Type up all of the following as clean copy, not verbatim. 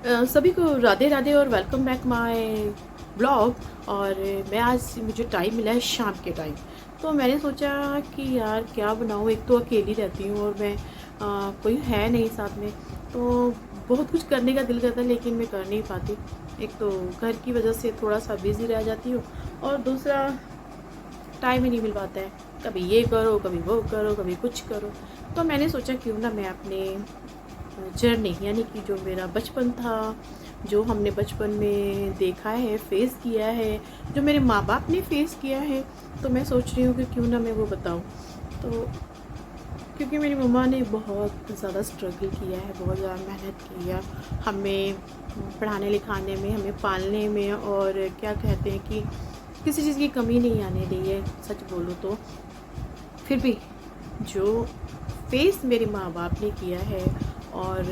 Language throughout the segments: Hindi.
सभी को राधे राधे और वेलकम बैक माय ब्लॉग। और मैं आज मुझे टाइम मिला है शाम के टाइम, तो मैंने सोचा कि यार क्या बनाऊँ। एक तो अकेली रहती हूँ और मैं कोई है नहीं साथ में, तो बहुत कुछ करने का दिल करता है लेकिन मैं कर नहीं पाती। एक तो घर की वजह से थोड़ा सा बिज़ी रह जाती हूँ और दूसरा टाइम ही नहीं मिल पाता है। कभी ये करो, कभी वो करो, कभी कुछ करो। तो मैंने सोचा क्यों ना मैं अपने जर्नी यानी कि जो मेरा बचपन था, जो हमने बचपन में देखा है, फेस किया है, जो मेरे माँ बाप ने फेस किया है, तो मैं सोच रही हूँ कि क्यों ना मैं वो बताऊँ। तो क्योंकि मेरी मम्मा ने बहुत ज़्यादा स्ट्रगल किया है, बहुत ज़्यादा मेहनत की है हमें पढ़ाने लिखाने में, हमें पालने में, और क्या कहते हैं कि किसी चीज़ की कमी नहीं आने दी है। सच बोलूँ तो फिर भी जो फेस मेरे माँ बाप ने किया है, और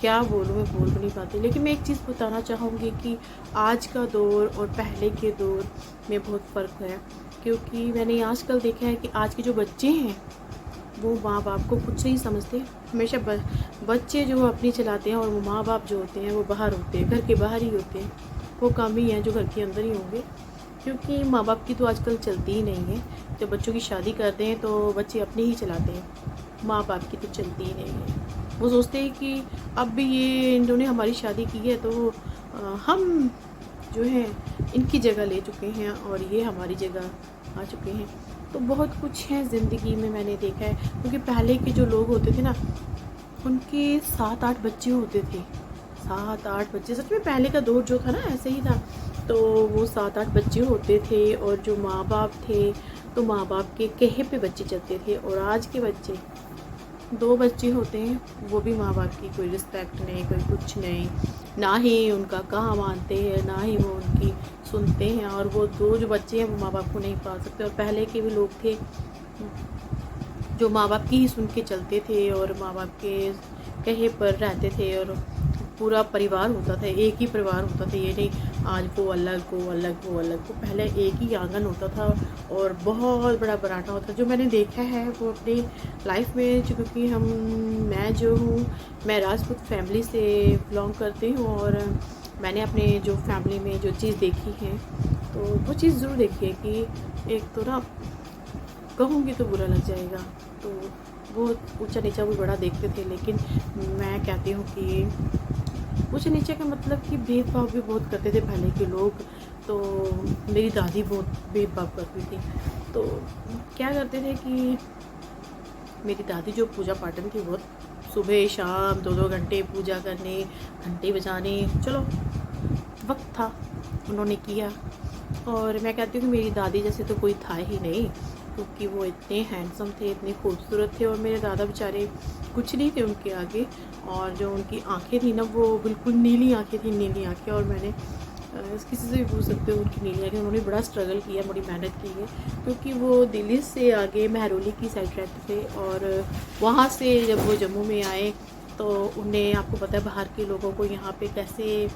क्या बोलूँ, मैं बोल भी नहीं पाती। लेकिन मैं एक चीज़ बताना चाहूँगी कि आज का दौर और पहले के दौर में बहुत फ़र्क है। क्योंकि मैंने आजकल देखा है कि आज के जो बच्चे हैं वो माँ बाप को कुछ नहीं समझते। हमेशा बच्चे जो अपनी चलाते हैं और वो माँ बाप जो होते हैं वो बाहर होते हैं, घर के बाहर ही होते हैं। वो कम ही हैं जो घर के अंदर ही होंगे, क्योंकि माँ बाप की तो आजकल चलती ही नहीं है। जब बच्चों की शादी करते हैं तो बच्चे अपने ही चलाते हैं, माँ बाप की तो चलती ही नहीं है। वो सोचते हैं कि अब भी ये इन्होंने हमारी शादी की है तो हम जो है इनकी जगह ले चुके हैं और ये हमारी जगह आ चुके हैं। तो बहुत कुछ है ज़िंदगी में मैंने देखा है। क्योंकि पहले के जो लोग होते थे ना, उनके 7-8 बच्चे होते थे। 7-8 बच्चे, सच में पहले का दौर जो था ना ऐसे ही था। तो वो 7-8 बच्चे होते थे और जो माँ बाप थे, तो माँ बाप के कहे पे बच्चे चलते थे। और आज के बच्चे 2 बच्चे होते हैं, वो भी माँ बाप की कोई रिस्पेक्ट नहीं, कोई कुछ नहीं, ना ही उनका कहा मानते हैं, ना ही वो उनकी सुनते हैं। और वो 2 जो बच्चे हैं वो माँ बाप को नहीं पाल सकते। और पहले के भी लोग थे जो माँ बाप की ही सुन के चलते थे और माँ बाप के कहे पर रहते थे, और पूरा परिवार होता था, एक ही परिवार होता था। ये नहीं आज वो अलग, वो अलग, वो अलग। वो पहले एक ही आंगन होता था और बहुत बड़ा बरामदा होता था। जो मैंने देखा है वो अपनी लाइफ में, क्योंकि मैं जो हूँ, मैं राजपूत फैमिली से बिलोंग करती हूँ, और मैंने अपने जो फैमिली में जो चीज़ देखी है, तो वो चीज़ ज़रूर देखी है कि एक तो ना कहूँगी तो बुरा लग जाएगा, तो बहुत ऊंचा नीचा भी बड़ा देखते थे। लेकिन मैं कहती हूँ कि ऊंचे नीचे का मतलब कि भेदभाव भी बहुत करते थे पहले के लोग। तो मेरी दादी बहुत भेदभाव करती थी। तो क्या करते थे कि मेरी दादी जो पूजा पाठन थी, बहुत सुबह शाम 2-2 घंटे पूजा करने, घंटे बजाने, चलो वक्त था, उन्होंने किया। और मैं कहती हूँ कि मेरी दादी जैसे तो कोई था ही नहीं, क्योंकि वो इतने हैंडसम थे, इतने खूबसूरत थे। और मेरे दादा बेचारे कुछ नहीं थे उनके आगे। और जो उनकी आंखें थी ना, वो बिल्कुल नीली आंखें थी, नीली आंखें। और मैंने किसी से भी पूछ सकते हो उनकी नीली आंखें। उन्होंने बड़ा स्ट्रगल किया, बड़ी मेहनत की है, क्योंकि वो दिल्ली से आगे महरौली की साइड रहते थे। और वहाँ से जब वो जम्मू में आए तो उन्हें, आपको पता है बाहर के लोगों को यहाँ पे कैसे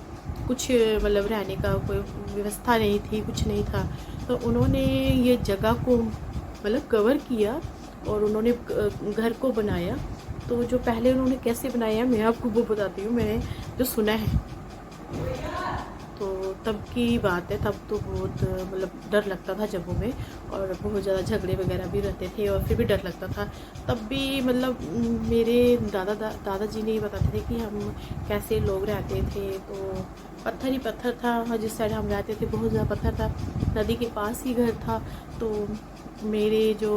कुछ मतलब रहने का कोई व्यवस्था नहीं थी, कुछ नहीं था। तो उन्होंने ये जगह को मतलब कवर किया और उन्होंने घर को बनाया। तो जो पहले उन्होंने कैसे बनाया मैं आपको वो बताती हूँ, मैंने जो सुना है। तो तब की बात है, तब तो बहुत मतलब डर लगता था जम्मू में, और बहुत ज़्यादा झगड़े वगैरह भी रहते थे, और फिर भी डर लगता था। तब भी मतलब मेरे दादाजी ने बताते थे कि हम कैसे लोग रहते थे। तो पत्थर ही पत्थर था, जिस साइड हम रहते थे बहुत ज़्यादा पत्थर था, नदी के पास ही घर था। तो मेरे जो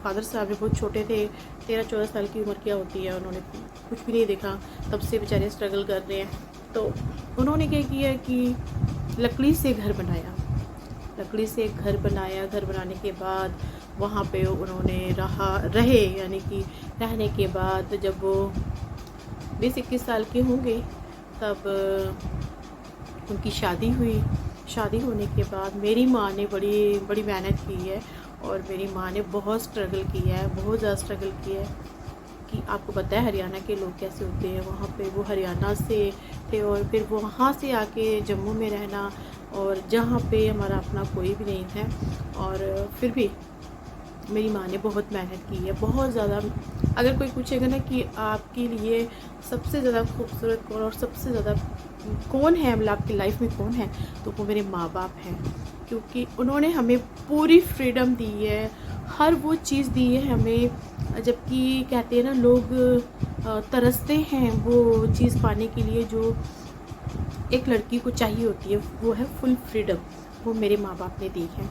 फादर साहब बहुत छोटे थे, 13-14 साल की उम्र क्या होती है, उन्होंने कुछ भी नहीं देखा, तब से बेचारे स्ट्रगल कर रहे हैं। तो उन्होंने क्या किया कि लकड़ी से घर बनाया, लकड़ी से घर बनाया। घर बनाने के बाद वहाँ पे उन्होंने रहे, यानी कि रहने के बाद जब वो 20-21 साल के होंगे, तब उनकी शादी हुई। शादी होने के बाद मेरी माँ ने बड़ी बड़ी मेहनत की है, और मेरी माँ ने बहुत स्ट्रगल किया है, बहुत ज़्यादा स्ट्रगल किया है। कि आपको पता है हरियाणा के लोग कैसे होते हैं, वहाँ पे वो हरियाणा से थे और फिर वो वहाँ से आके जम्मू में रहना, और जहाँ पे हमारा अपना कोई भी नहीं है। और फिर भी मेरी माँ ने बहुत मेहनत की है, बहुत ज़्यादा। अगर कोई पूछेगा ना कि आपके लिए सबसे ज़्यादा खूबसूरत कौन और सबसे ज़्यादा कौन है, मतलब आपकी लाइफ में कौन है, तो वो मेरे माँ बाप हैं। क्योंकि उन्होंने हमें पूरी फ्रीडम दी है, हर वो चीज़ दी है हमें। जबकि कहते हैं ना लोग तरसते हैं वो चीज़ पाने के लिए जो एक लड़की को चाहिए होती है, वो है फुल फ्रीडम। वो मेरे माँ बाप ने दी है।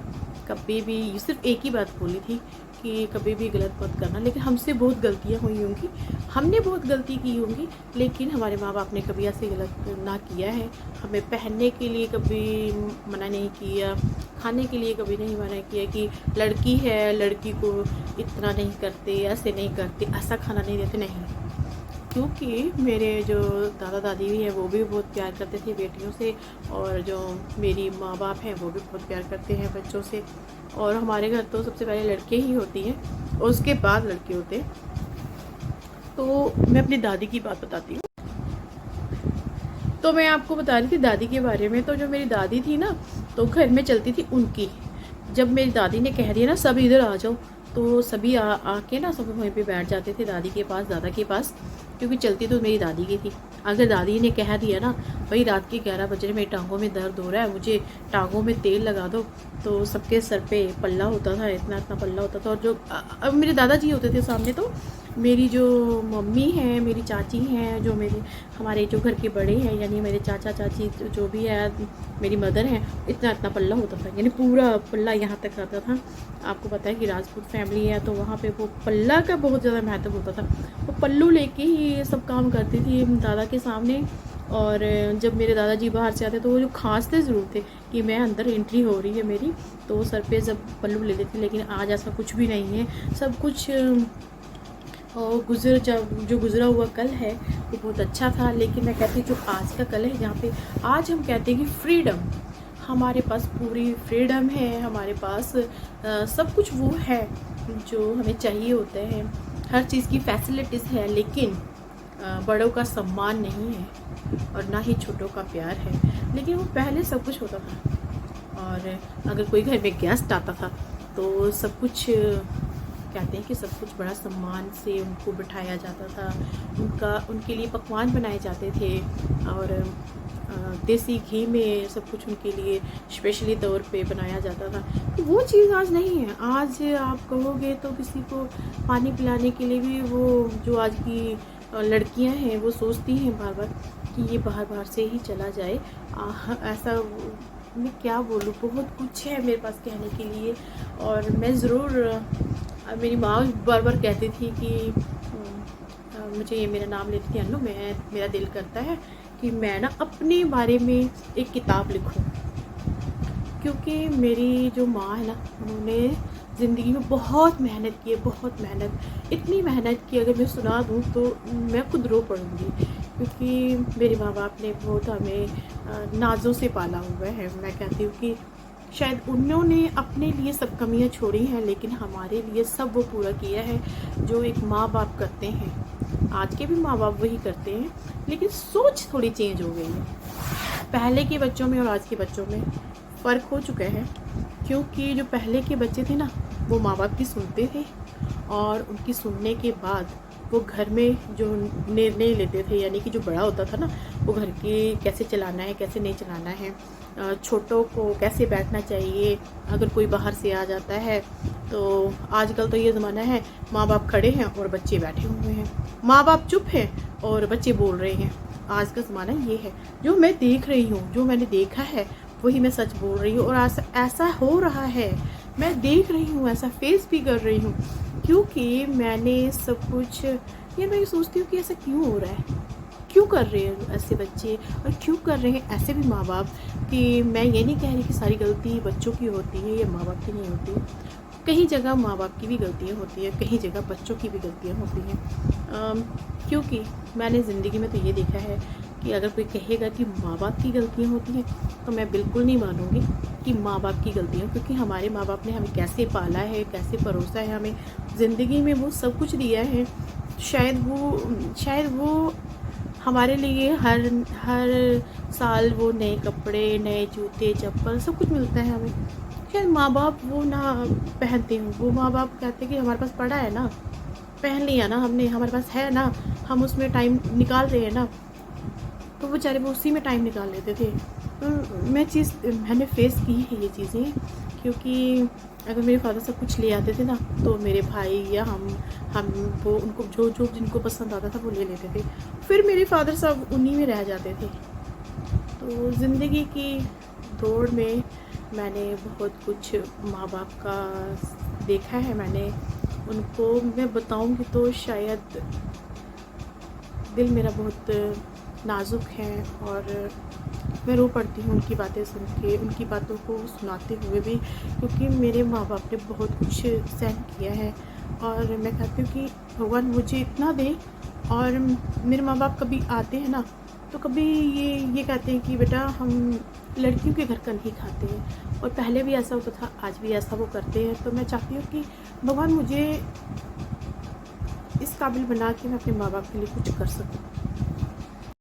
कभी भी सिर्फ एक ही बात बोली थी कि कभी भी गलत मत करना, लेकिन हमसे बहुत गलतियाँ हुई होंगी, हमने बहुत गलती की होंगी, लेकिन हमारे माँ बाप ने कभी ऐसे गलत ना किया है। हमें पहनने के लिए कभी मना नहीं किया, खाने के लिए कभी नहीं मना किया कि लड़की है, लड़की को इतना नहीं करते, ऐसे नहीं करते, ऐसा खाना नहीं देते, नहीं। क्योंकि मेरे जो दादा दादी भी हैं वो भी बहुत प्यार करते थे बेटियों से, और जो मेरी माँ बाप हैं वो भी बहुत प्यार करते हैं बच्चों से। और हमारे घर तो सबसे पहले लड़के ही होती हैं और उसके बाद लड़के होते हैं। तो मैं अपनी दादी की बात बताती हूँ। तो मैं आपको बता रही थी दादी के बारे में। तो जो मेरी दादी थी ना, तो घर में चलती थी उनकी। जब मेरी दादी ने कह दिया ना सब इधर आ जाओ, तो सभी आके ना सब वहीं पे बैठ जाते थे दादी के पास, दादा के पास। क्योंकि चलती तो मेरी दादी की थी। अगर दादी ने कह दिया ना भाई रात के 11 बजे मेरी टांगों में दर्द हो रहा है, मुझे टांगों में तेल लगा दो, तो सबके सर पे पल्ला होता था, इतना इतना पल्ला होता था। और जो अब मेरे दादाजी होते थे सामने, तो मेरी जो मम्मी हैं, मेरी चाची हैं, जो मेरे हमारे जो घर के बड़े हैं, यानी मेरे चाचा चाची जो भी है, मेरी मदर हैं, इतना इतना पल्ला होता था, यानी पूरा पल्ला यहाँ तक आता था। आपको पता है कि राजपूत फैमिली है, तो वहाँ पे वो पल्ला का बहुत ज़्यादा महत्व होता था। वो पल्लू लेके ही ये सब काम करती थी दादा के सामने। और जब मेरे दादाजी बाहर से आते तो वो जो खांसते ज़रूर थे कि मैं अंदर एंट्री हो रही है मेरी, तो वो सर पे जब पल्लू ले लेते। लेकिन आज ऐसा कुछ भी नहीं है, सब कुछ और जो गुजरा हुआ कल है वो बहुत अच्छा था। लेकिन मैं कहती हूँ जो आज का कल है, जहाँ पे आज हम कहते हैं कि फ्रीडम, हमारे पास पूरी फ्रीडम है, हमारे पास सब कुछ वो है जो हमें चाहिए होते हैं, हर चीज़ की फैसिलिटीज़ है। लेकिन बड़ों का सम्मान नहीं है और ना ही छोटों का प्यार है। लेकिन वो पहले सब कुछ होता था। और अगर कोई घर में गेस्ट आता था तो सब कुछ कहते हैं कि सब कुछ बड़ा सम्मान से उनको बिठाया जाता था, उनके लिए पकवान बनाए जाते थे, और देसी घी में सब कुछ उनके लिए स्पेशली तौर पे बनाया जाता था। तो वो चीज़ आज नहीं है। आज आप कहोगे तो किसी को पानी पिलाने के लिए भी वो जो आज की लड़कियां हैं वो सोचती हैं बार बार कि ये बाहर बाहर से ही चला जाए। ऐसा मैं क्या बोलूँ, बहुत कुछ है मेरे पास कहने के लिए। और मैं ज़रूर, मेरी माँ बार बार कहती थी कि मुझे ये मेरा नाम लेती थी अन्नू, मेरा दिल करता है कि मैं ना अपने बारे में एक किताब लिखूं। क्योंकि मेरी जो माँ है ना, उन्होंने ज़िंदगी में बहुत मेहनत की है, बहुत मेहनत, इतनी मेहनत की अगर मैं सुना दूँ तो मैं खुद रो पड़ूँगी। क्योंकि मेरे माँ बाप ने बहुत हमें नाज़ों से पाला हुआ है। मैं कहती हूँ कि शायद उन्होंने अपने लिए सब कमियां छोड़ी हैं, लेकिन हमारे लिए सब वो पूरा किया है जो एक माँ बाप करते हैं। आज के भी माँ बाप वही करते हैं, लेकिन सोच थोड़ी चेंज हो गई है। पहले के बच्चों में और आज के बच्चों में फ़र्क हो चुका है। क्योंकि जो पहले के बच्चे थे ना, वो माँ बाप की सुनते थे, और उनकी सुनने के बाद वो घर में जो निर्णय लेते थे, यानी कि जो बड़ा होता था ना, वो घर के कैसे चलाना है, कैसे नहीं चलाना है, छोटों को कैसे बैठना चाहिए अगर कोई बाहर से आ जाता है। तो आजकल तो ये ज़माना है, माँ बाप खड़े हैं और बच्चे बैठे हुए हैं, माँ बाप चुप हैं और बच्चे बोल रहे हैं। आज का ज़माना ये है, जो मैं देख रही हूँ, जो मैंने देखा है वही मैं सच बोल रही हूँ। और ऐसा हो रहा है, मैं देख रही हूँ, ऐसा फेस भी कर रही हूँ। क्योंकि मैंने सब कुछ, ये मैं सोचती हूँ कि ऐसा क्यों हो रहा है, क्यों कर रहे हैं ऐसे बच्चे, और क्यों कर रहे हैं ऐसे भी माँ बाप। कि मैं ये नहीं कह रही कि सारी गलती बच्चों की होती है या माँ बाप की नहीं होती। कहीं जगह माँ बाप की भी गलतियाँ होती हैं, कहीं जगह बच्चों की भी गलतियाँ होती हैं। क्योंकि मैंने ज़िंदगी में तो ये देखा है कि अगर कोई कहेगा कि माँ बाप की गलतियाँ होती हैं, तो मैं बिल्कुल नहीं मानूंगी कि माँ बाप की गलतियाँ। क्योंकि हमारे माँ बाप ने हमें कैसे पाला है, कैसे परोसा है, हमें ज़िंदगी में वो सब कुछ दिया है। शायद वो हमारे लिए हर साल वो नए कपड़े, नए जूते, चप्पल सब कुछ मिलता है हमें। शायद माँ बाप वो ना पहनते हों, वो माँ बाप कहते हैं कि हमारे पास पड़ा है ना, पहन लिया ना हमने, हमारे पास है ना, हम उसमें टाइम निकाल रहे हैं ना, तो वो बेचारे वो उसी में टाइम निकाल लेते थे। तो मैंने फेस की है ये चीज़ें, क्योंकि अगर मेरे फादर साहब कुछ ले आते थे ना, तो मेरे भाई या हम वो उनको जो जो जिनको पसंद आता था वो ले लेते थे, फिर मेरे फादर साहब उन्हीं में रह जाते थे। तो ज़िंदगी की दौड़ में मैंने बहुत कुछ माँ बाप का देखा है। मैंने उनको मैं बताऊंगी तो शायद दिल मेरा बहुत नाजुक है, और मैं रो पड़ती हूँ उनकी बातें सुन के, उनकी बातों को सुनाते हुए भी, क्योंकि मेरे माँ बाप ने बहुत कुछ सहन किया है। और मैं कहती हूँ कि भगवान मुझे इतना दे। और मेरे माँ बाप कभी आते हैं ना, तो कभी ये कहते हैं कि बेटा हम लड़कियों के घर का नहीं खाते हैं, और पहले भी ऐसा होता था, आज भी ऐसा वो करते हैं। तो मैं चाहती हूँ कि भगवान मुझे इस काबिल बना के मैं अपने माँ बाप के लिए कुछ कर सकूँ।